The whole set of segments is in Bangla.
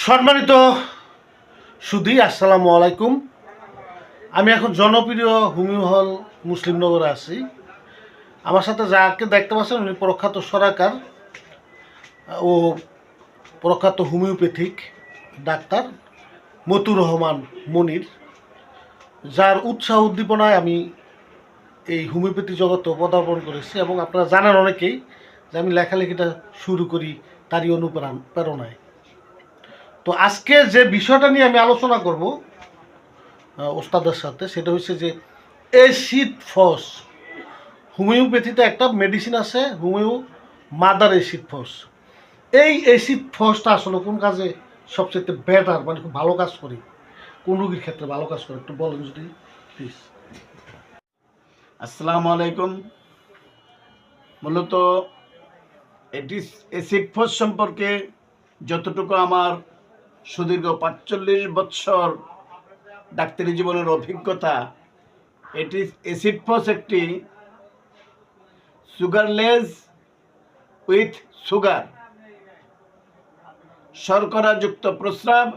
সম্মানিত সুধী, আসসালামু আলাইকুম। আমি এখন জনপ্রিয় হোমিও হল মুসলিমনগরে আছি। আমার সাথে যাকে দেখতে পাচ্ছেন উনি প্রখ্যাত সরাকার ও প্রখ্যাত হোমিওপ্যাথিক ডাক্তার মতুর রহমান মনির, যার উৎসাহ উদ্দীপনায় আমি এই হোমিওপ্যাথি জগতে পদার্পণ করেছি। এবং আপনারা জানেন অনেকেই যে আমি লেখালেখিটা শুরু করি তারই অনুপ্রেরণায়। তো আজকে যে বিষয়টা নিয়ে আমি আলোচনা করব ওস্তাদের সাথে, সেটা হচ্ছে যে অ্যাসিড ফস। হোমিওপ্যাথিতে একটা মেডিসিন আছে হোমিও মাদার অ্যাসিড ফস। এই অ্যাসিড ফসটা আসলে কোন কাজে সবচেয়ে বেটার, মানে খুব ভালো কাজ করে, কোন রোগীর ক্ষেত্রে ভালো কাজ করে একটু বলেন যদি প্লিজ। আসসালামু আলাইকুম। মূলত অ্যাসিড ফস সম্পর্কে যতটুকু আমার সুদীর্ঘ ৪৫ বৎসর ডাক্তারি জীবনের অভিজ্ঞতা, অ্যাসিড ফস একটি সুগারলেস উইথ সুগার, শর্করাযুক্ত প্রস্রাব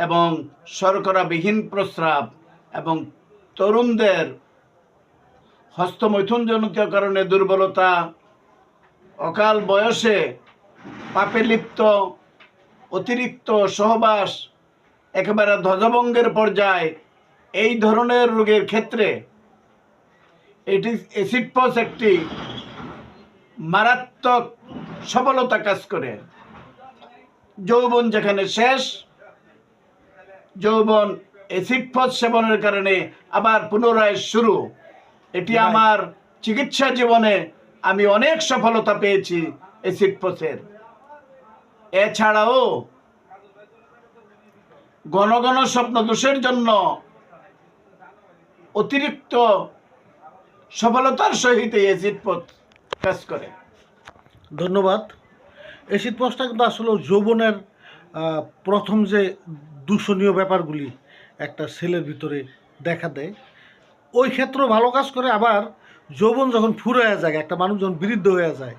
এবং শর্করাবিহীন প্রস্রাব এবং তরুণদের হস্তমৈথুনজনিত কারণে দুর্বলতা, অকাল বয়সে পাপে লিপ্ত, অতিরিক্ত সহবাস, একেবারে ধ্বজভঙ্গের পর্যায়ে, এই ধরনের রোগের ক্ষেত্রে অ্যাসিড ফস একটি মারাত্মক সফলতা কাজ করে। যৌবন যেখানে শেষ, যৌবন অ্যাসিড ফস সেবনের কারণে আবার পুনরায় শুরু। এটি আমার চিকিৎসা জীবনে আমি অনেক সফলতা পেয়েছি অ্যাসিড ফসের। এছাড়াও ঘন ঘন স্বপ্ন দোষের জন্য অতিরিক্ত সফলতার সহিত অ্যাসিড ফস কাজ করে। ধন্যবাদ। অ্যাসিড ফসটা কিন্তু আসলে যৌবনের প্রথম যে দূষণীয় ব্যাপারগুলি একটা ছেলের ভিতরে দেখা দেয়, ওই ক্ষেত্রেও ভালো কাজ করে। আবার যৌবন যখন ফুরিয়ে যায়, একটা মানুষ যখন বৃদ্ধ হয়ে যায়,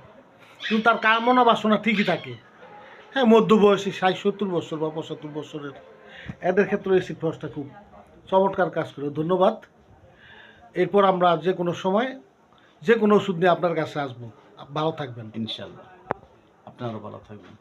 কিন্তু তার কামনা বাসনা ঠিকই থাকে। হ্যাঁ, মধ্যবয়সী ৬০-৭০ বছর বা ৭৫ বছরের এদের ক্ষেত্রে অ্যাসিড ফসটা খুব চমৎকার কাজ করে। ধন্যবাদ। এরপর আমরা যে কোনো সময় যে কোনো ওষুধ নিয়ে আপনার কাছে আসবো। ভালো থাকবেন। ইনশাল্লাহ, আপনারও ভালো থাকবেন।